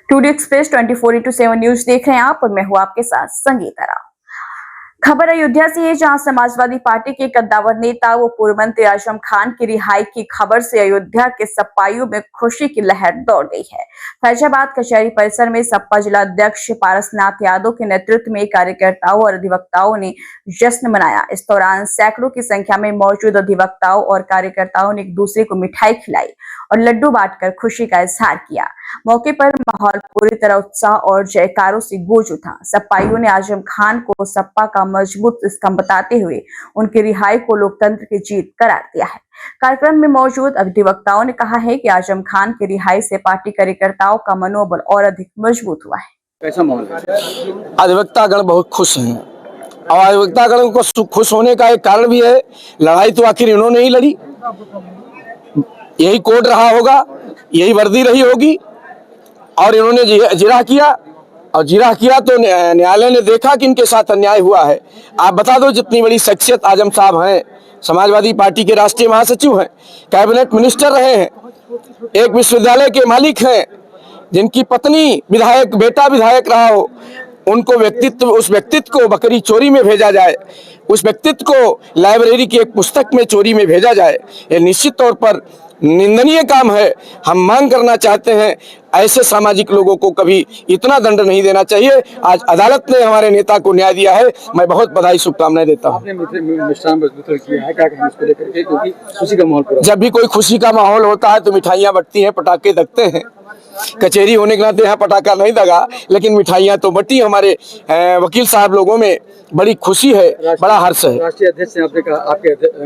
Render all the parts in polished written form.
Today express 24/7 news देख रहे हैं आप और मैं हूं आपके साथ संगीता राव। खबर अयोध्या से है, जहां समाजवादी पार्टी के कद्दावर नेता व पूर्व मंत्री आजम खान की रिहाई की खबर से अयोध्या के सपाइयों में खुशी की लहर दौड़ गई है। फैजाबाद कचहरी परिसर में सपा जिला अध्यक्ष पारसनाथ यादव के नेतृत्व में कार्यकर्ताओं और अधिवक्ताओं ने जश्न मनाया। इस दौरान सैकड़ों की संख्या में मौजूद अधिवक्ताओं और कार्यकर्ताओं ने एक दूसरे को मिठाई खिलाई और लड्डू बांटकर खुशी का इजहार किया। मौके पर माहौल पूरी तरह उत्साह और जयकारों से गूंज उठा। सपाइयों ने आजम खान को सपा का मजबूत स्तंभ बताते हुए उनकी रिहाई को लोकतंत्र की जीत करार दिया है। कार्यक्रम में मौजूद अधिवक्ताओं ने कहा है कि आजम खान की रिहाई से पार्टी कार्यकर्ताओं का मनोबल और अधिक मजबूत हुआ है। कैसा माहौल है? अधिवक्तागण बहुत खुश हैं और अधिवक्तागण को खुश होने का एक कारण भी है, लड़ाई तो आखिर इन्होंने ही लड़ी, यही कोड रहा होगा, यही वर्दी रही होगी और इन्होंने जिरह किया और जिरह किया तो न्यायालय ने देखा कि इनके साथ अन्याय हुआ है। आप बता दो, जितनी बड़ी शख्सियत आजम साहब हैं, समाजवादी पार्टी के राष्ट्रीय महासचिव हैं, कैबिनेट मिनिस्टर रहे हैं, एक विश्वविद्यालय के मालिक हैं, जिनकी पत्नी विधायक, बेटा विधायक रहा हो, उनको उस व्यक्तित्व को बकरी चोरी में भेजा जाए, उस व्यक्तित्व को लाइब्रेरी की एक पुस्तक में चोरी में भेजा जाए, ये निश्चित तौर पर निंदनीय काम है। हम मांग करना चाहते हैं, ऐसे सामाजिक लोगों को कभी इतना दंड नहीं देना चाहिए। आज अदालत ने हमारे नेता को न्याय दिया है, मैं बहुत बधाई शुभकामनाएं देता हूं। क्योंकि खुशी का माहौल, जब भी कोई खुशी का माहौल होता है तो मिठाइयाँ बटती हैं, पटाखे दगते हैं। कचेरी होने के नाते यहाँ पटाखा नहीं दगा, लेकिन मिठाइयाँ तो बटी। हमारे वकील साहब लोगों में बड़ी खुशी है, बड़ा हर्ष है। राष्ट्रीय अध्यक्ष ने आपने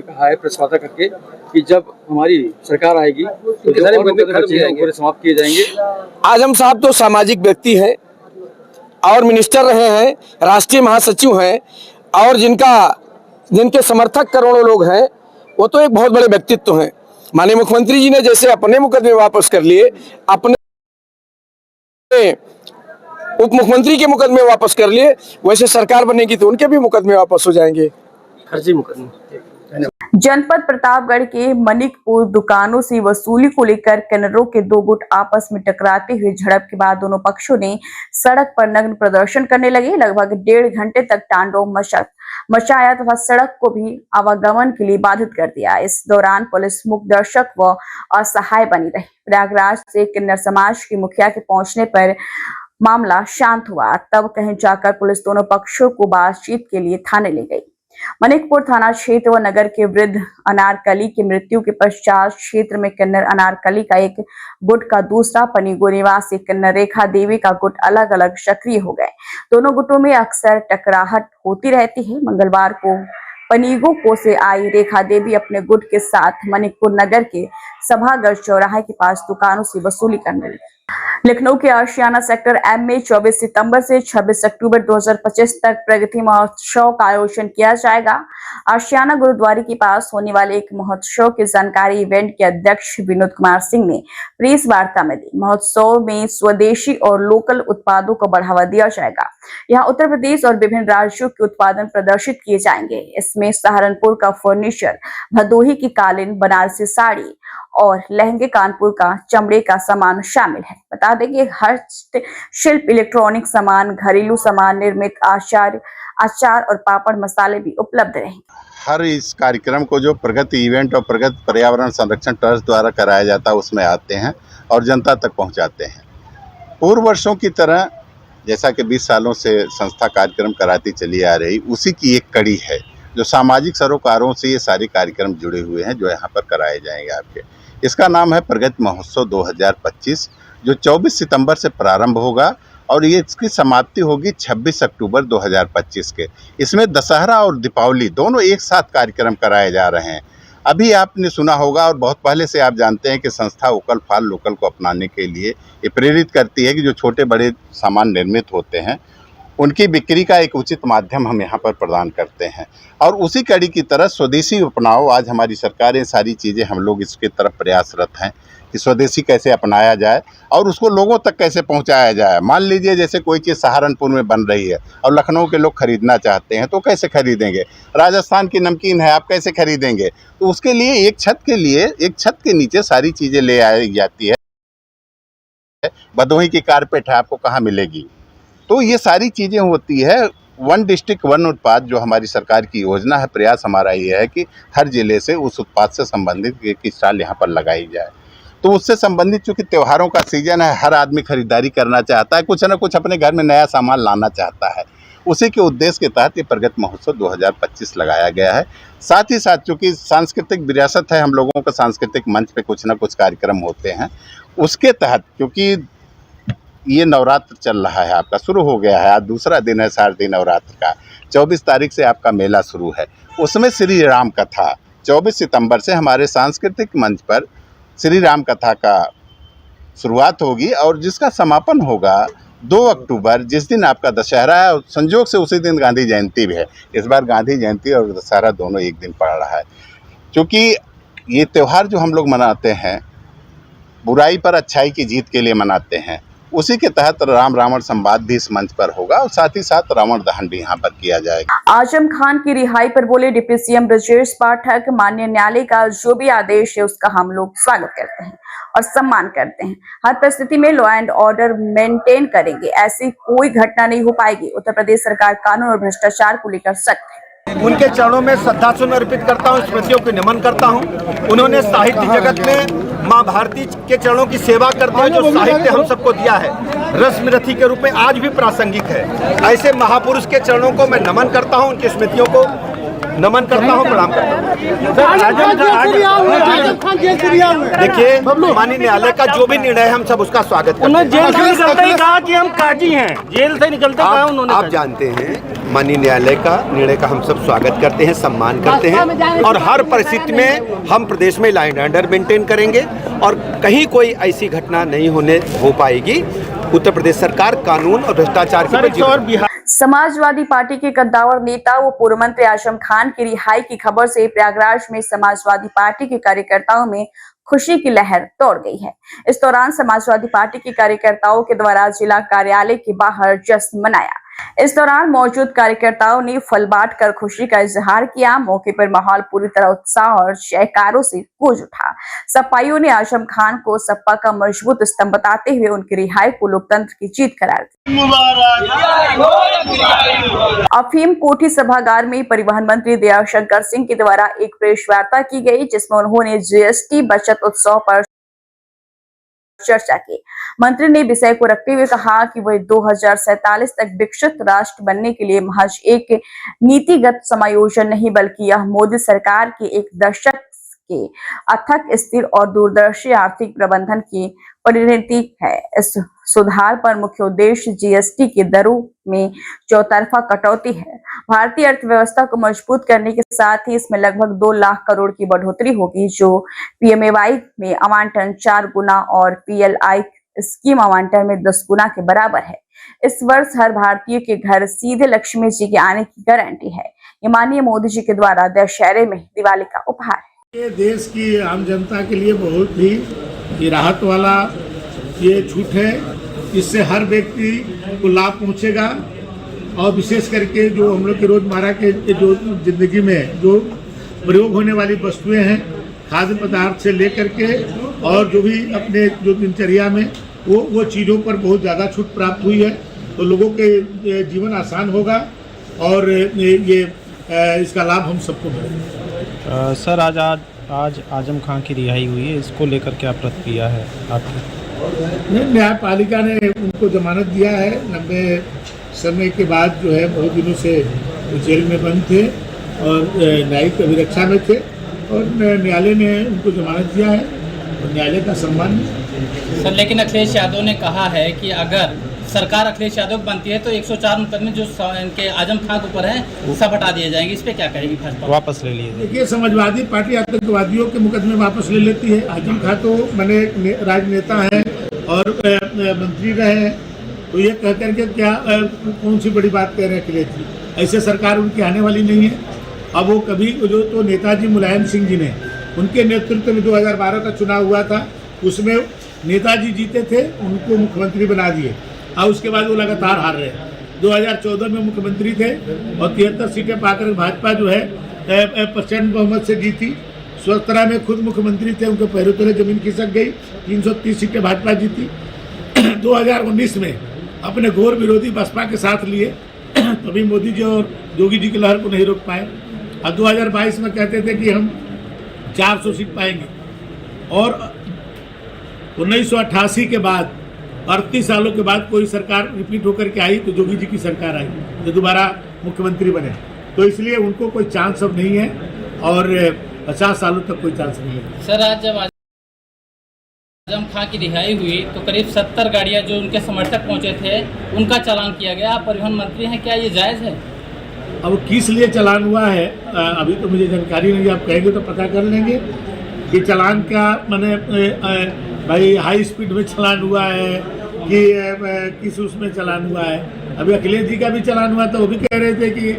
कहा है प्रेस वार्ता करके कि जब हमारी सरकार आएगी तो सारे समाप्त किए जाएंगे। आजम साहब तो सामाजिक व्यक्ति हैं और मिनिस्टर रहे हैं, राष्ट्रीय महासचिव हैं और जिनके समर्थक करोड़ों लोग हैं, वो तो एक बहुत बड़े व्यक्तित्व हैं। माननीय मुख्यमंत्री जी ने जैसे अपने मुकदमे वापस कर लिए, अपने उप मुख्यमंत्री के मुकदमे वापस कर लिए, वैसे सरकार बनेगी तो उनके भी मुकदमे वापस हो जाएंगे, फर्जी मुकदमे। जनपद प्रतापगढ़ के मनिकपुर दुकानों से वसूली को लेकर किन्नरों के दो गुट आपस में टकराते हुए झड़प के बाद दोनों पक्षों ने सड़क पर नग्न प्रदर्शन करने लगे। लगभग 1.5 घंटे तक तांडव मचाया तथा सड़क को भी आवागमन के लिए बाधित कर दिया। इस दौरान पुलिस मूकदर्शक व असहाय बनी रही। प्रयागराज से किन्नर समाज के मुखिया के पहुंचने पर मामला शांत हुआ, तब कहीं जाकर पुलिस दोनों पक्षों को बातचीत के लिए थाने ले गई। मनिकपुर थाना क्षेत्र व नगर के वृद्ध अनारकली की मृत्यु के पश्चात क्षेत्र में किन्नर अनारकली का एक गुट का दूसरा पनीगो निवासी किन्नर रेखा देवी का गुट अलग अलग सक्रिय हो गए। दोनों गुटों में अक्सर टकराहट होती रहती है। मंगलवार को पनीगो को से आई रेखा देवी अपने गुट के साथ मनिकपुर नगर के सभागार चौराहे के पास दुकानों से वसूली करने लगी। लखनऊ के आशियाना सेक्टर एम में 24 सितंबर से 26 अक्टूबर 2025 तक प्रगति महोत्सव का आयोजन किया जाएगा। आशियाना गुरुद्वारे के पास होने वाले एक महोत्सव की जानकारी इवेंट के अध्यक्ष विनोद कुमार सिंह ने प्रेस वार्ता में दी। महोत्सव में स्वदेशी और लोकल उत्पादों को बढ़ावा दिया जाएगा। यहाँ उत्तर प्रदेश और विभिन्न राज्यों के उत्पादन प्रदर्शित किए जाएंगे। इसमें सहारनपुर का फर्नीचर, भदोही की कालीन, बनारसी साड़ी और लहंगे, कानपुर का चमड़े का सामान शामिल है। बता दें कि हस्तशिल्प, इलेक्ट्रॉनिक सामान, घरेलू सामान, निर्मित अचार और पापड़ मसाले भी उपलब्ध रहेंगे। हर इस कार्यक्रम को जो प्रगति इवेंट और प्रगति पर्यावरण संरक्षण ट्रस्ट द्वारा कराया जाता है उसमें आते हैं और जनता तक पहुंचाते हैं। पूर्व वर्षों की तरह जैसा कि 20 सालों से संस्था कार्यक्रम कराती चली आ रही, उसी की एक कड़ी है जो सामाजिक सरोकारों से ये सारे कार्यक्रम जुड़े हुए हैं जो यहाँ पर कराए जाएंगे आपके। इसका नाम है प्रगति महोत्सव 2025, जो 24 सितंबर से प्रारंभ होगा और ये इसकी समाप्ति होगी 26 अक्टूबर 2025 के। इसमें दशहरा और दीपावली दोनों एक साथ कार्यक्रम कराए जा रहे हैं। अभी आपने सुना होगा और बहुत पहले से आप जानते हैं कि संस्था वोकल फॉर लोकल को अपनाने के लिए ये प्रेरित करती है कि जो छोटे बड़े सामान निर्मित होते हैं उनकी बिक्री का एक उचित माध्यम हम यहाँ पर प्रदान करते हैं। और उसी कड़ी की तरह स्वदेशी अपनाओ, आज हमारी सरकारें सारी चीज़ें, हम लोग इसके तरफ प्रयासरत हैं कि स्वदेशी कैसे अपनाया जाए और उसको लोगों तक कैसे पहुंचाया जाए। मान लीजिए जैसे कोई चीज़ सहारनपुर में बन रही है और लखनऊ के लोग खरीदना चाहते हैं तो कैसे खरीदेंगे, राजस्थान की नमकीन है आप कैसे खरीदेंगे। तो उसके लिए एक छत के नीचे सारी चीज़ें ले आई जाती है। भदोही की कारपेट है, आपको कहाँ मिलेगी। तो ये सारी चीज़ें होती है। वन डिस्ट्रिक्ट वन उत्पाद जो हमारी सरकार की योजना है, प्रयास हमारा ये है कि हर जिले से उस उत्पाद से संबंधित एक स्टॉल यहाँ पर लगाई जाए। तो उससे संबंधित चूँकि त्योहारों का सीजन है, हर आदमी खरीदारी करना चाहता है, कुछ न कुछ अपने घर में नया सामान लाना चाहता है। उसी के उद्देश्य के तहत ये प्रगति महोत्सव 2025 लगाया गया है। साथ ही साथ चूँकि सांस्कृतिक विरासत है, हम लोगों का सांस्कृतिक मंच पे कुछ न कुछ कार्यक्रम होते हैं। उसके तहत क्योंकि ये नवरात्र चल रहा है, आपका शुरू हो गया है, आज दूसरा दिन है शारदीय नवरात्र का। 24 तारीख से आपका मेला शुरू है। उसमें श्री राम कथा 24 सितंबर से हमारे सांस्कृतिक मंच पर श्री राम कथा का शुरुआत होगी और जिसका समापन होगा 2 अक्टूबर, जिस दिन आपका दशहरा है और संयोग से उसी दिन गांधी जयंती भी है। इस बार गांधी जयंती और दशहरा दोनों एक दिन पड़ रहा है। क्योंकि ये त्यौहार जो हम लोग मनाते हैं, बुराई पर अच्छाई की जीत के लिए मनाते हैं। उसी के तहत राम रावण संवाद भी इस मंच पर होगा और साथ ही साथ रावण दहन भी यहाँ पर किया जाएगा। आजम खान की रिहाई पर बोले डिप्टी सीएम ब्रजेश पाठक, माननीय न्यायालय का जो भी आदेश है उसका हम लोग स्वागत करते हैं और सम्मान करते हैं। हर परिस्थिति में लॉ एंड ऑर्डर मेंटेन करेंगे, ऐसी कोई घटना नहीं हो पाएगी। उत्तर प्रदेश सरकार कानून और भ्रष्टाचार को लेकर सख्त है। उनके चरणों में श्रद्धासुमन अर्पित करता हूँ, स्मृतियों को नमन करता हूँ। उन्होंने साहित्य जगत में माँ भारती के चरणों की सेवा करते हुए जो साहित्य हम सबको दिया है, रस्मरथी के रूप में आज भी प्रासंगिक है। ऐसे महापुरुष के चरणों को मैं नमन करता हूँ, उनकी स्मृतियों को नमन करता हूँ, प्रणाम करता हूँ। देखिए, माननीय न्यायालय का जो भी निर्णय है हम सब उसका स्वागत करते हैं। जेल से निकलते ही कहा कि हम काजी हैं, जेल से निकलते कहा उन्होंने। आप जानते हैं माननीय न्यायालय का निर्णय का हम सब स्वागत करते हैं, सम्मान करते हैं और हर परिस्थिति में हम प्रदेश में लॉ एंड ऑर्डर मेंटेन करेंगे और कहीं कोई ऐसी घटना नहीं हो पाएगी। उत्तर प्रदेश सरकार कानून और भ्रष्टाचार के समाजवादी पार्टी के कद्दावर नेता व पूर्व मंत्री आजम खान की रिहाई की खबर से प्रयागराज में समाजवादी पार्टी के कार्यकर्ताओं में खुशी की लहर दौड़ गई है। इस दौरान समाजवादी पार्टी के कार्यकर्ताओं के द्वारा जिला कार्यालय के बाहर जश्न मनाया। इस दौरान मौजूद कार्यकर्ताओं ने फल बांट कर खुशी का इजहार किया। मौके पर माहौल पूरी तरह उत्साह और जयकारों से गूंज उठा। सपाइयों ने आजम खान को सपा का मजबूत स्तंभ बताते हुए उनकी रिहाई को लोकतंत्र की जीत करार दी। अफीम कोठी सभागार में परिवहन मंत्री दयाशंकर सिंह के द्वारा एक प्रेस वार्ता की गई, जिसमें उन्होंने जीएसटी बचत उत्सव पर चर्चा की। मंत्री ने विषय को रखते हुए कहा कि वह 2047 तक विकसित राष्ट्र बनने के लिए महज एक नीतिगत समायोजन नहीं, बल्कि यह मोदी सरकार के एक दशक के अथक, स्थिर और दूरदर्शी आर्थिक प्रबंधन की परिणति है। इस सुधार पर मुख्य उद्देश्य जीएसटी की दरों में चौतरफा कटौती है। भारतीय अर्थव्यवस्था को मजबूत करने के साथ ही इसमें लगभग 2 लाख करोड़ की बढ़ोतरी होगी, जो पीएमएवाई में आवंटन 4 गुना और पीएलआई स्कीम आवंटन में 10 गुना के बराबर है। इस वर्ष हर भारतीय के घर सीधे लक्ष्मी जी के आने की गारंटी है। ये माननीय मोदी जी के द्वारा दशहरे में दिवाली का उपहार है। ये देश की आम जनता के लिए बहुत ही राहत वाला ये छूट है। इससे हर व्यक्ति को लाभ पहुंचेगा और विशेष करके जो हम लोग की रोजमर्रा के जो जिंदगी में जो प्रयोग होने वाली वस्तुएं हैं, खाद्य पदार्थ से लेकर के और जो भी अपने जो दिनचर्या में वो चीज़ों पर बहुत ज़्यादा छूट प्राप्त हुई है। तो लोगों के जीवन आसान होगा और ये इसका लाभ हम सबको मिलेगा। सर आज आजम खान की रिहाई हुई है, इसको लेकर क्या प्रतिक्रिया है आपकी? न्यायपालिका ने उनको जमानत दिया है। लंबे समय के बाद जो है, बहुत दिनों से जेल में बंद थे और न्यायिक अभिरक्षा में थे और न्यायालय ने उनको जमानत दिया है और न्यायालय का सम्मान। सर, लेकिन अखिलेश यादव ने कहा है कि अगर सरकार अखिलेश यादव बनती है तो 104 मुकदमे जो इनके आजम खान के ऊपर हैं सब हटा दिए जाएंगे। इस पे क्या कहेगी भाजपा? वापस ले लिए। देखिए, समाजवादी पार्टी आतंकवादियों के मुकदमे वापस ले लेती है। आजम खान तो मैंने राजनेता हैं और मंत्री रहे हैं, तो ये कह करके क्या कौन सी बड़ी बात कह रहे हैं अखिलेश जी? ऐसे सरकार उनकी आने वाली नहीं है। अब वो कभी जो तो नेताजी मुलायम सिंह जी ने, उनके नेतृत्व में 2012 का चुनाव हुआ था, उसमें नेताजी जीते थे, उनको मुख्यमंत्री बना दिए और उसके बाद वो लगातार हार रहे। 2014 में मुख्यमंत्री थे और 73 सीटें पाकर भाजपा जो है प्रचंड बहुमत से जीती। 17 में खुद मुख्यमंत्री थे, उनके पैरों तले जमीन खिसक गई, 330 सीटें भाजपा जीती। 2019 में अपने घोर विरोधी बसपा के साथ लिए, तभी मोदी जी और योगी जी की लहर को नहीं रोक पाए। और 2022 में कहते थे कि हम 400 सीट पाएंगे, और 1988 के बाद 38 सालों के बाद कोई सरकार रिपीट होकर के आई तो योगी जी की सरकार आई, जो दोबारा मुख्यमंत्री बने। तो इसलिए उनको कोई चांस अब नहीं है, और 50 सालों तक कोई चांस नहीं है। सर, आज जब आजम खां की रिहाई हुई तो करीब 70 गाड़ियां जो उनके समर्थक पहुंचे थे उनका चालान किया गया। आप परिवहन मंत्री हैं, क्या ये जायज़ है? अब किस लिए चालान हुआ है अभी तो मुझे जानकारी नहीं, आप कहेंगे तो पता कर लेंगे कि चालान क्या, मैंने भाई हाई स्पीड में चालान हुआ है कि किस उसमें चालान हुआ है। अभी अखिलेश जी का भी चालान हुआ तो वो भी कह रहे थे कि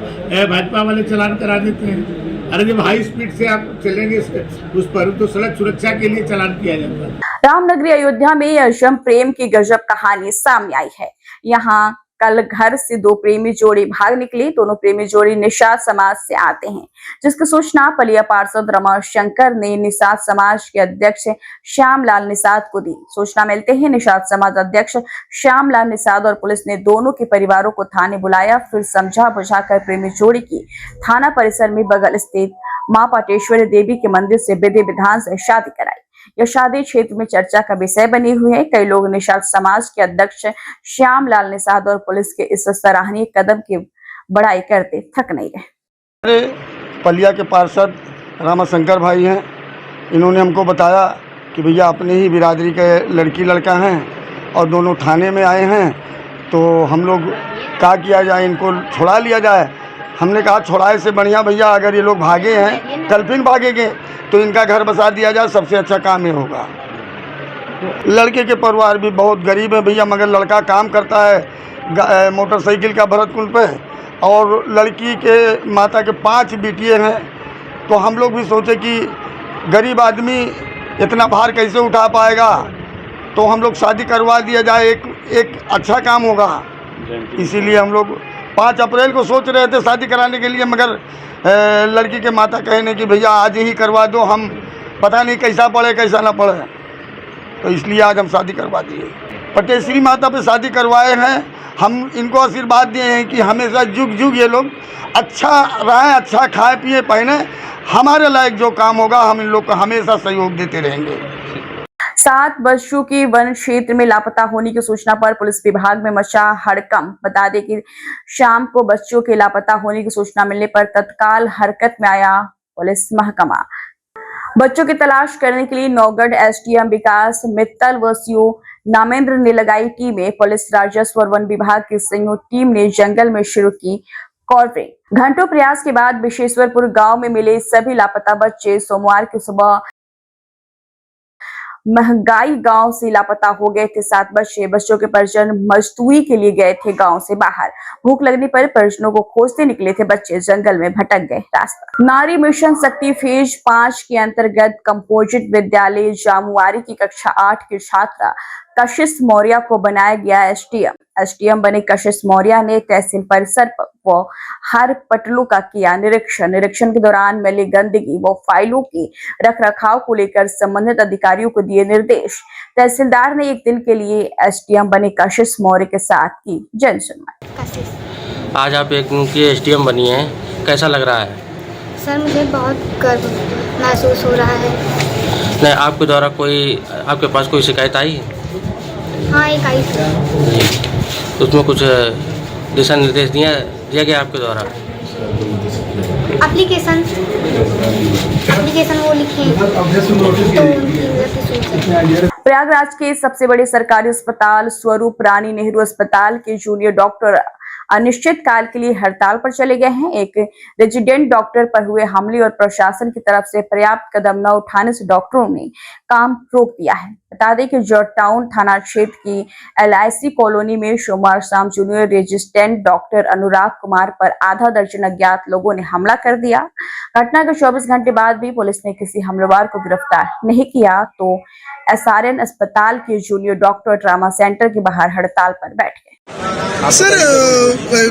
भाजपा वाले चालान करा देते हैं। अरे जब हाई स्पीड से आप चलेंगे उस पर तो सड़क सुरक्षा के लिए चालान किया जाता है। रामनगरी अयोध्या में अजम प्रेम की गजब कहानी सामने आई है। यहाँ कल घर से दो प्रेमी जोड़ी भाग निकली। दोनों प्रेमी जोड़ी निषाद समाज से आते हैं, जिसकी सूचना पलिया पार्षद रमाशंकर ने निषाद समाज के अध्यक्ष श्यामलाल निषाद को दी। सूचना मिलते ही निषाद समाज अध्यक्ष श्यामलाल निषाद और पुलिस ने दोनों के परिवारों को थाने बुलाया। फिर समझा बुझाकर प्रेमी जोड़ी की थाना परिसर में बगल स्थित मां पाटेश्वरी देवी के मंदिर से विधि विधान से शादी कराई। यह शादी क्षेत्र में चर्चा का विषय बनी हुई है। कई लोग निषाद समाज के अध्यक्ष श्यामलाल निषाद और पुलिस के इस सराहनीय कदम की बड़ाई करते थक नहीं रहे। पलिया के पार्षद रामाशंकर भाई हैं, इन्होंने हमको बताया कि भैया अपने ही बिरादरी के लड़की लड़का हैं और दोनों थाने में आए हैं, तो हम लोग क्या किया जाए, इनको छुड़ा लिया जाए। हमने कहा छुड़ाए से बढ़िया भैया अगर ये लोग भागे हैं, कल फिर भागेंगे तो इनका घर बसा दिया जाए, सबसे अच्छा काम ये होगा। लड़के के परिवार भी बहुत गरीब है भैया, मगर लड़का काम करता है मोटरसाइकिल का भरतकुंड पे, और लड़की के माता के 5 बेटियाँ हैं। तो हम लोग भी सोचे कि गरीब आदमी इतना भार कैसे उठा पाएगा, तो हम लोग शादी करवा दिया जाए, एक अच्छा काम होगा। इसीलिए हम लोग 5 अप्रैल को सोच रहे थे शादी कराने के लिए, मगर लड़की के माता कहने कि भैया आज ही करवा दो, हम पता नहीं कैसा पड़े कैसा ना पड़े, तो इसलिए आज हम शादी करवा दिए। पटेश्वरी माता पे शादी करवाए हैं। हम इनको आशीर्वाद दिए हैं कि हमेशा जुग जुग ये लोग अच्छा रहें, अच्छा खाए पिए पहने, हमारे लायक जो काम होगा हम इन लोग को हमेशा सहयोग देते रहेंगे। 7 बच्चों की वन क्षेत्र में लापता होने की सूचना पर पुलिस विभाग में मचा हड़कंप। बता दें कि शाम को बच्चों के लापता होने की सूचना मिलने पर तत्काल हरकत में आया पुलिस महकमा। बच्चों की तलाश करने के लिए नौगढ़ एसडीएम विकास मित्तल व सीओ नामेंद्र ने लगाई टीमें। पुलिस, राजस्व और वन विभाग की संयुक्त टीम ने जंगल में शुरू की कॉर्विंग। घंटों प्रयास के बाद विशेश्वरपुर गांव में मिले सभी लापता बच्चे सोमवार की सुबह महंगाई गांव से लापता हो गए थे। 7 बच्चों के परिजन मजदूरी के लिए गए थे गांव से बाहर। भूख लगने पर परिजनों को खोजते निकले थे बच्चे, जंगल में भटक गए रास्ता। नारी मिशन शक्ति फेज 5 के अंतर्गत कंपोजिट विद्यालय जामुआरी की कक्षा 8 की छात्रा कशिश मौर्य को बनाया गया एसडीएम बने कशिश मौर्य ने तहसील परिसर व हर पटलों का किया निरीक्षण के दौरान मिली गंदगी व फाइलों की रखरखाव को लेकर संबंधित अधिकारियों को दिए निर्देश। तहसीलदार ने एक दिन के लिए एसडीएम बने कशिश मौर्य के साथ की जन सुनवाई। आज आप एक दिन की एसडीएम बनी हैं, कैसा लग रहा है? सर मुझे बहुत गर्व महसूस हो रहा है। नहीं, आपके द्वारा आपके पास कोई शिकायत आई? हाँ, एक आई थी। उसमें कुछ दिशा निर्देश दिया गया आपके द्वारा? एप्लीकेशन वो लिखे तो प्रयागराज के सबसे बड़े सरकारी अस्पताल स्वरूप रानी नेहरू अस्पताल के जूनियर डॉक्टर अनिश्चित काल के लिए हड़ताल पर चले गए हैं। एक रेजिडेंट डॉक्टर पर हुए हमले और प्रशासन की तरफ से पर्याप्त कदम न उठाने से डॉक्टरों ने काम रोक दिया है। बता दें कि जॉर्ज टाउन थाना क्षेत्र की LIC कॉलोनी में सोमवार शाम जूनियर रेजिडेंट डॉक्टर अनुराग कुमार पर आधा दर्जन अज्ञात लोगों ने हमला कर दिया। घटना के 24 घंटे बाद भी पुलिस ने किसी हमलावर को गिरफ्तार नहीं किया तो SRN अस्पताल के जूनियर डॉक्टर ट्रामा सेंटर के बाहर हड़ताल पर बैठ गए। सर,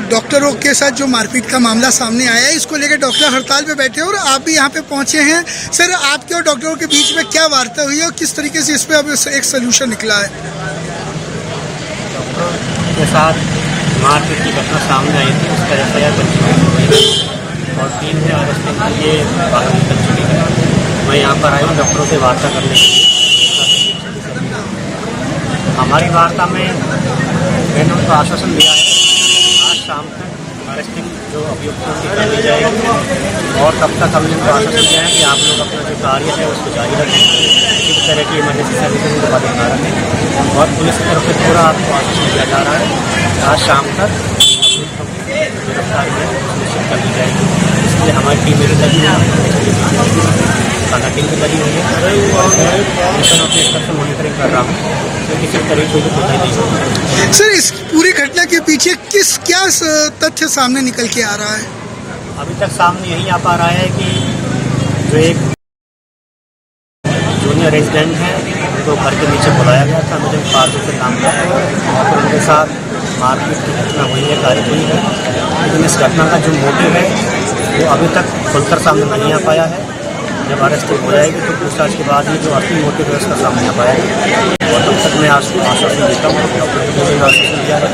डॉक्टरों के साथ जो मारपीट का मामला सामने आया है, इसको लेकर डॉक्टर हड़ताल पे बैठे और आप भी यहाँ पे पहुंचे हैं। सर, आपके और डॉक्टरों के बीच में क्या वार्ता हुई है और किस तरीके से इस पे अब एक सलूशन निकला है? के साथ मारपीट की घटना सामने आई थी, उसका FIR बन चुकी है और 3 में अरेस्टिंग के लिए बाहर निकल चुकी है। मैं यहाँ पर आया हूँ डॉक्टरों से वार्ता करने के लिए। हमारी वार्ता में मैंने उनको आश्वासन दिया है आज शाम तक अरेस्टिंग जो अभियुक्तों की कर ली जाएगी और तब तक हमने उनको आश्वासन दिया है कि आप लोग अपना जो कार्य है उसको जारी रखें, किसी भी तरह की इमरजेंसी सर्विसेज को बंद ना रखें और पुलिस की तरफ से पूरा आपको आश्वासन दिया जा रहा है आज शाम तक अभियुक्तों की गिरफ्तारी है सुनिश्चित कर दी जाएगी। इसलिए हमारी टीम मेरी लगी है, थाना टीम भी लगी हुई है और मैं मिशन ऑफ स्तर से मॉनिटरिंग कर रहा हूँ तो किसी तरीके की कोई नहीं होगी। सर इस पूरी घटना के पीछे क्या तथ्य सामने निकल के आ रहा है? अभी तक सामने यही आ पा रहा है कि जो एक जूनियर रेजिडेंट है उनको घर के नीचे बुलाया गया था, मुझे फालतू से काम था और उनके साथ मारपीट की घटना हुई है, कार्य हुई है। लेकिन इस घटना का जो मोटिव है वो अभी तक खुलकर सामने नहीं आ पाया है। जब अरेस्ट हो जाएगी तो पूछताछ के बाद ही जो असली मोटिव है उसका सामने आ पाएगा और तब तक मैं आश्वासन देता हूँ, डॉक्टर को भी आश्वासन दिया है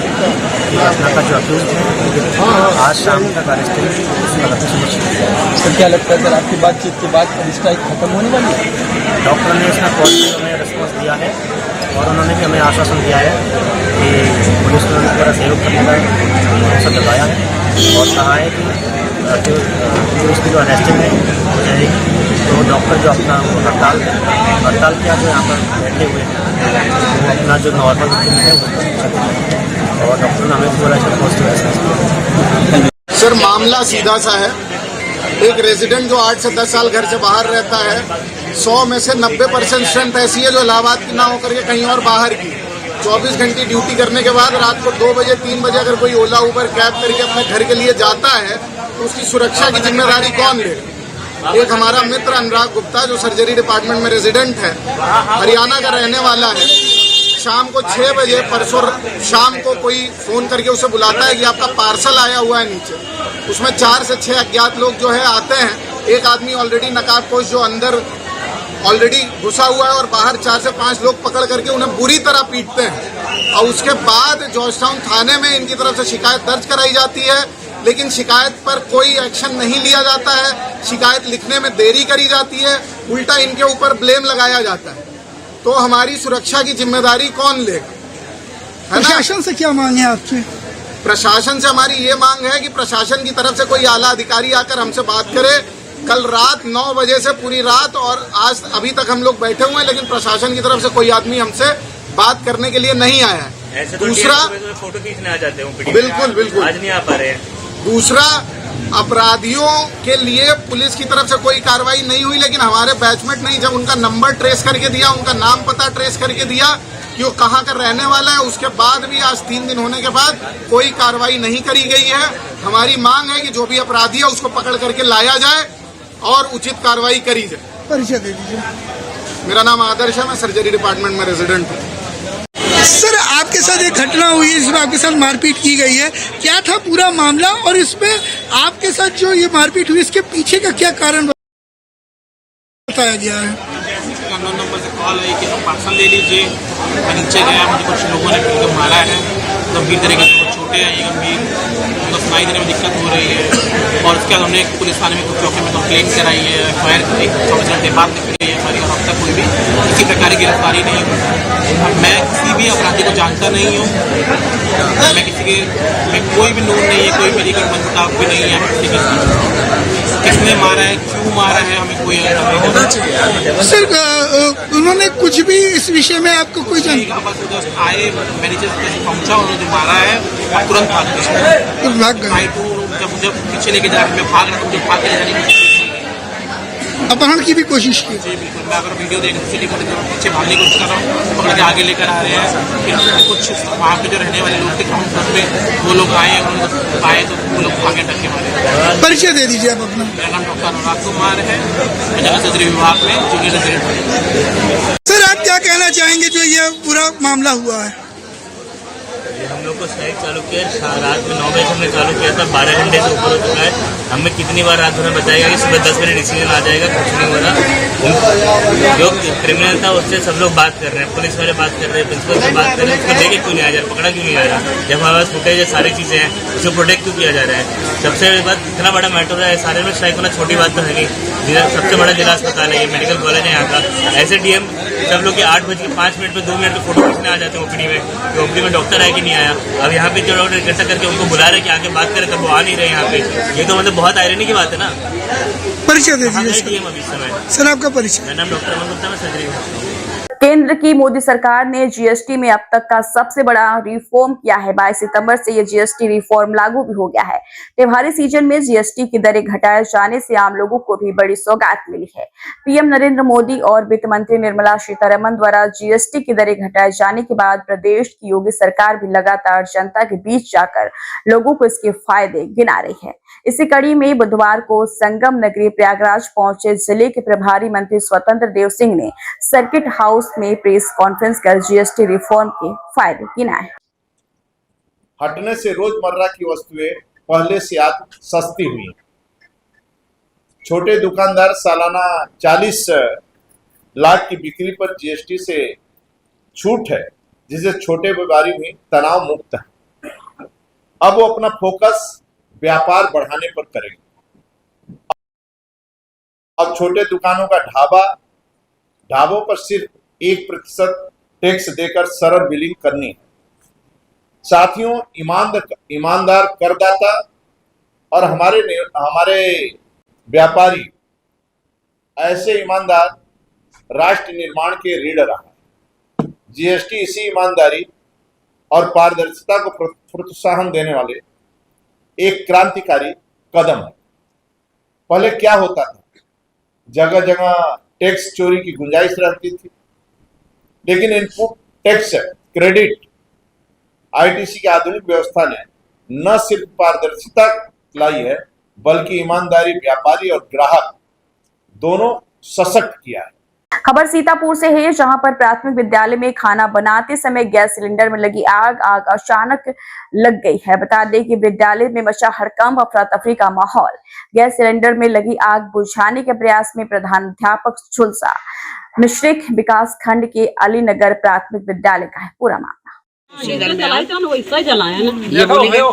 कि घटना का जो अक्यूज है आज शाम तक अरेस्ट सुनिश्चित किया। सर क्या लगता है सर आपकी बातचीत के बाद स्ट्राइक खत्म होने वाली है? डॉक्टर ने इसका पॉजिटिव हमें रिस्पॉन्स दिया है और उन्होंने भी हमें आश्वासन दिया है कि पुलिस ने उनके द्वारा सहयोग करने का अवसर दिलाया है और कहा है कि उसकी जो अरेस्टिंग है हो जाएगी। तो डॉक्टर जो अपना हड़ताल किया जो यहाँ पर बैठे हुए हैं वो अपना जो नॉर्मल रूटीन है और डॉक्टर ने हमें पूरा पॉजिटिव रिस्पॉन्स दिया। सर मामला सीधा सा है, एक रेजिडेंट जो 8 से 10 साल घर से बाहर रहता है, 100 में से 90% स्ट्रेंथ ऐसी है जो इलाहाबाद की ना होकर के कहीं और बाहर की 24 घंटे ड्यूटी करने के बाद रात को 2 बजे 3 बजे अगर कोई ओला उबर कैब करके अपने घर के लिए जाता है तो उसकी सुरक्षा की जिम्मेदारी कौन ले? एक हमारा मित्र अनुराग गुप्ता जो सर्जरी डिपार्टमेंट में रेजिडेंट है, हरियाणा का रहने वाला है, शाम को 6 बजे परसों शाम को कोई फोन करके उसे बुलाता है कि आपका पार्सल आया हुआ है नीचे। उसमें 4 से 6 अज्ञात लोग जो है आते हैं, एक आदमी ऑलरेडी नकाबपोश जो अंदर ऑलरेडी घुसा हुआ है और बाहर 4 से 5 लोग पकड़ करके उन्हें बुरी तरह पीटते हैं और उसके बाद जॉर्ज टाउन थाने में इनकी तरफ से शिकायत दर्ज कराई जाती है, लेकिन शिकायत पर कोई एक्शन नहीं लिया जाता है, शिकायत लिखने में देरी करी जाती है, उल्टा इनके ऊपर ब्लेम लगाया जाता है। तो हमारी सुरक्षा की जिम्मेदारी कौन लेगा? प्रशासन से क्या मांग है आपकी? प्रशासन से हमारी ये मांग है कि प्रशासन की तरफ से कोई आला अधिकारी आकर हमसे बात करे। कल रात 9 बजे से पूरी रात और आज अभी तक हम लोग बैठे हुए हैं, लेकिन प्रशासन की तरफ से कोई आदमी हमसे बात करने के लिए नहीं आया है। दूसरा फोटो खींचने आ जाते हो, बिल्कुल आज नहीं आ पा रहे हैं। दूसरा, अपराधियों के लिए पुलिस की तरफ से कोई कार्रवाई नहीं हुई, लेकिन हमारे बैचमेट ने जब उनका नंबर ट्रेस करके दिया, उनका नाम पता ट्रेस करके दिया कि वो कहाँ का रहने वाला है, उसके बाद भी आज 3 दिन होने के बाद कोई कार्रवाई नहीं करी गई है। हमारी मांग है कि जो भी अपराधी है उसको पकड़ करके लाया जाए और उचित कार्रवाई करी जाए। परिचय दे दीजिए। मेरा नाम आदर्श है, मैं सर्जरी डिपार्टमेंट में रेजिडेंट हूँ। सर आपके साथ एक घटना हुई है जिसमें आपके साथ मारपीट की गई है, क्या था पूरा मामला और इसमें आपके साथ जो ये मारपीट हुई इसके पीछे का क्या कारण बताया गया है? अननोन नंबर से कॉल आई कि आप पार्सल ले लीजिए। मैं नीचे गया, मुझे कुछ लोगों ने फिर मारा है, गंभीर तरीके से, कुछ छोटे हैं ये गंभीर, उनको सुनाई देने में दिक्कत हो रही है और उसके बाद हमने पुलिस थाने में कुछ चौकी में कंप्लेंट कराई है। FIR 24 घंटे बाद लिखी गई है हमारी और अब तक कोई भी किसी प्रकार की गिरफ्तारी नहीं हुई। मैं किसी भी अपराधी को जानता नहीं हूँ, मैं कोई भी लोन नहीं है, कोई मेरी मनमुटाव भी नहीं है, किसी के साथ किसने मारा है, क्यों मारा है, हमें कोई सर उन्होंने कुछ भी इस विषय में आपको कोई बस उधर आए, मैनेजर पहुंचा, उन्होंने जो मारा है और तुरंत भाग गए। जब मुझे पीछे लेके जा रहे मैं भाग रहा, मुझे भाग के जाने की कोशिश की, अपहरण की भी कोशिश की। जी बिल्कुल, मैं अगर वीडियो देख पीछे भागने की कोशिश कर रहा हूँ, पकड़ के आगे लेकर आ रहे हैं। फिर कुछ वहाँ पे जो रहने वाले लोग थे काउंटर पे, वो लोग आए, उन्होंने आए तो वो लोग भागे टक्के मारे। परिचय दे दीजिए आप अपना। मेरा नाम डॉक्टर अनुराग कुमार है, मैं सर्जरी विभाग में जूनियर रेजिडेंट हूँ। सर आप क्या कहना चाहेंगे जो ये पूरा मामला हुआ है? हम लोग को स्ट्राइक चालू किया, रात में 9 बजे हमने चालू किया था, 12 घंटे से ऊपर हो चुका है। हमें कितनी बार रात भर में बताएगा कि सुबह 10 बजे डिसीजन आ जाएगा, कुछ नहीं हो रहा। जो क्रिमिनल था उससे सब लोग बात कर रहे हैं, पुलिस वाले बात कर रहे हैं, प्रिंसिपल से बात कर रहे हैं, उसको लेके क्यों नहीं आ जा रहा, पकड़ा क्यों नहीं आ रहा, जब हमारे पास फुटेज है, सारी चीज़ें हैं, उसको प्रोटेक्ट क्यों किया जा रहा है। सबसे बड़ी बात, इतना बड़ा मैटर है, सारे में स्ट्राइक होना छोटी बात तो है नहीं। सबसे बड़ा जिला अस्पताल है, ये मेडिकल कॉलेज है यहाँ का। ऐसे डीएम सब लोग के 8:05 में 2 मिनट में फोटो खींचने आ जाते हैं ओपीडी में, कि ओपीडी में डॉक्टर आया कि नहीं आया। अब यहाँ पे जो डॉक्टर इकट्ठा करके उनको बुला रहे कि आके बात करें, तब वो आ नहीं रहे यहाँ पे। ये तो मतलब बहुत आयरनी की बात है ना। परिचय दे दीजिए डीएम अभी इस समय। सर, आपका परिचय? मेरा नाम डॉक्टर अमन गुप्ता, मैं सर्जरी हूँ। केंद्र की मोदी सरकार ने जीएसटी में अब तक का सबसे बड़ा रिफॉर्म किया है। 22 सितंबर से ये जीएसटी रिफॉर्म लागू भी हो गया है। त्योहारी सीजन में जीएसटी की दरें घटाए जाने से आम लोगों को भी बड़ी सौगात मिली है। पीएम नरेंद्र मोदी और वित्त मंत्री निर्मला सीतारमण द्वारा जीएसटी की दरें घटाए जाने के बाद प्रदेश की योगी सरकार भी लगातार जनता के बीच जाकर लोगों को इसके फायदे गिना रही है। इसी कड़ी में बुधवार को संगम नगरी प्रयागराज पहुंचे जिले के प्रभारी मंत्री स्वतंत्र देव सिंह ने सर्किट हाउस में प्रेस कॉन्फ्रेंस कर जीएसटी रिफॉर्म के फायदे गिनाए। हटने से रोजमर्रा की वस्तुएं पहले से आज सस्ती हुई। छोटे दुकानदार सालाना 40 लाख की बिक्री पर जीएसटी से छूट है, जिससे छोटे व्यापारी भी तनाव मुक्त है। अब वो अपना फोकस व्यापार बढ़ाने पर करेंगे। अब छोटे दुकानों का ढाबों पर सिर्फ 1% टैक्स देकर सरल बिलिंग करनी है। साथियों, ईमानदार करदाता और हमारे व्यापारी, ऐसे ईमानदार राष्ट्र निर्माण के रीढ़ रहा है। जीएसटी इसी ईमानदारी और पारदर्शिता को प्रोत्साहन देने वाले एक क्रांतिकारी कदम है। पहले क्या होता था, जगह जगह टैक्स चोरी की गुंजाइश रहती थी, लेकिन इनपुट टैक्स क्रेडिट आईटीसी की आधुनिक व्यवस्था ने न सिर्फ पारदर्शिता लाई है, बल्कि ईमानदारी व्यापारी और ग्राहक दोनों सशक्त किया है। खबर सीतापुर से है, जहां पर प्राथमिक विद्यालय में खाना बनाते समय गैस सिलेंडर में लगी आग अचानक लग गई है। बता दें कि विद्यालय में मचा हड़कंप, अफरा तफरी का माहौल। गैस सिलेंडर में लगी आग बुझाने के प्रयास में प्रधानाध्यापक झुलसा। मिश्रिक विकास खंड के अलीनगर प्राथमिक विद्यालय का है पूरा मामला।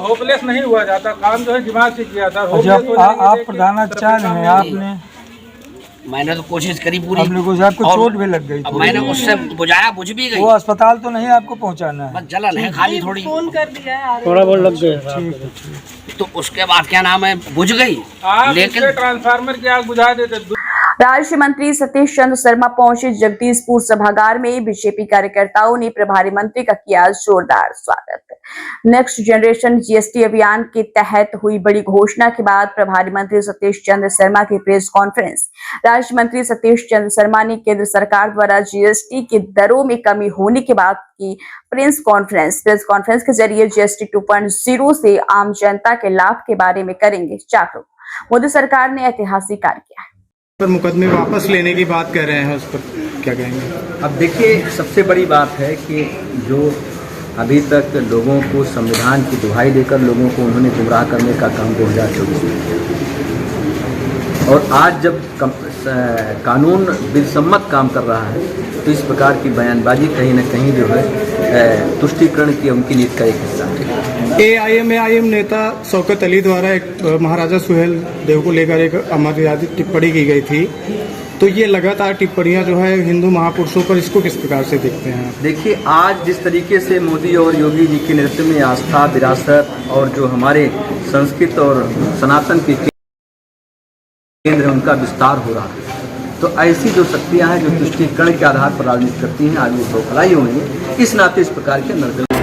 होपलेस नहीं हुआ जाता, काम जो है दिमाग से किया था। आप प्रधानाचार्य हैं, आपने मैंने तो कोशिश करी पूरी, आपको चोट भी लग गई, मैंने उससे बुझाया, बुझ भी गई। वो अस्पताल तो नहीं आपको पहुंचाना है, बस जलन है खाली थोड़ी, फोन कर दिया है, थोड़ा बहुत लग गया। तो उसके बाद क्या नाम है, बुझ गई, लेकिन ट्रांसफार्मर की आग बुझा देते। राज्य मंत्री सतीश चंद्र शर्मा पहुंचे जगदीशपुर सभागार में। बीजेपी कार्यकर्ताओं ने प्रभारी मंत्री का किया जोरदार स्वागत। नेक्स्ट जनरेशन जीएसटी अभियान के तहत हुई बड़ी घोषणा के बाद प्रभारी मंत्री सतीश चंद्र शर्मा की प्रेस कॉन्फ्रेंस। राज्य मंत्री सतीश चंद्र शर्मा ने केंद्र सरकार द्वारा जीएसटी की दरों में कमी होने के बाद की प्रेस कॉन्फ्रेंस के जरिए जीएसटी 2.0 से आम जनता के लाभ के बारे में करेंगे जागरूक। मोदी सरकार ने ऐतिहासिक कार्य किया है। पर मुकदमे वापस लेने की बात कर रहे हैं, उस पर क्या कहेंगे? अब देखिए, सबसे बड़ी बात है कि जो अभी तक लोगों को संविधान की दुहाई देकर लोगों को उन्होंने गुमराह करने का काम 2024 में किया, और आज जब कानून बिलसम्मत काम कर रहा है तो इस प्रकार की बयानबाजी कहीं न कहीं जो है तुष्टीकरण की उनकी नीति का एक हिस्सा है। एआईएम नेता शौकत अली द्वारा एक महाराजा सुहेल देव को लेकर एक अमर्यादित टिप्पणी की गई थी, तो ये लगातार टिप्पणियां जो है हिंदू महापुरुषों पर, इसको किस प्रकार से देखते हैं? देखिए, आज जिस तरीके से मोदी और योगी जी के नेतृत्व में आस्था, विरासत और जो हमारे संस्कृत और सनातन के केंद्र उनका विस्तार हो रहा है, तो ऐसी जो शक्तियां हैं जो तुष्टीकरण के आधार पर राजनीति करती हैं, आज वो खिलाई हुई हैं। इस नाते इस प्रकार के नरगल